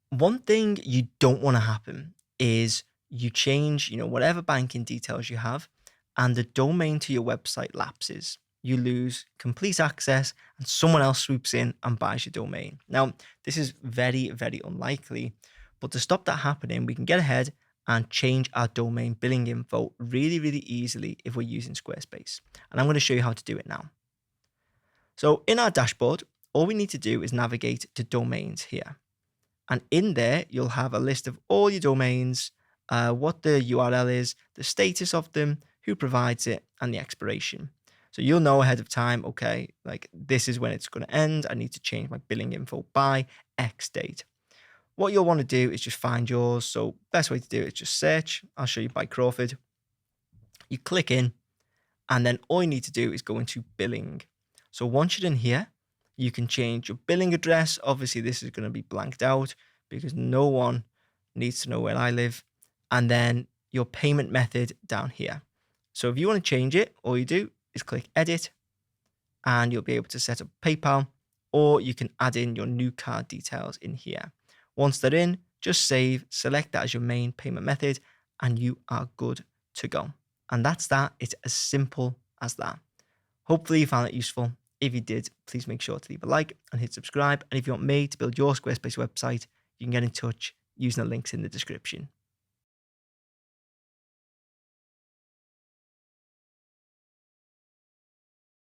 One thing you don't want to happen is you change, whatever banking details you have, and the domain to your website lapses. You lose complete access, and someone else swoops in and buys your domain. Now, this is very, very unlikely, but to stop that happening, we can get ahead and change our domain billing info really, really easily if we're using Squarespace. And I'm going to show you how to do it now. So, in our dashboard, all we need to do is navigate to domains here. And in there, you'll have a list of all your domains, what the URL is, the status of them, who provides it, and the expiration. So you'll know ahead of time, okay, like this is when it's going to end. I need to change my billing info by X date. What you'll want to do is just find yours. So best way to do it is just search. I'll show you by Crawford. You click in, and then all you need to do is go into billing. So once you're in here, you can change your billing address. Obviously, this is going to be blanked out because no one needs to know where I live. And then your payment method down here. So if you want to change it, all you do is click edit and you'll be able to set up PayPal, or you can add in your new card details in here. Once they're in, just save, select that as your main payment method, and you are good to go. And that's that. It's as simple as that. Hopefully you found it useful. If you did, please make sure to leave a like and hit subscribe. And if you want me to build your Squarespace website, you can get in touch using the links in the description.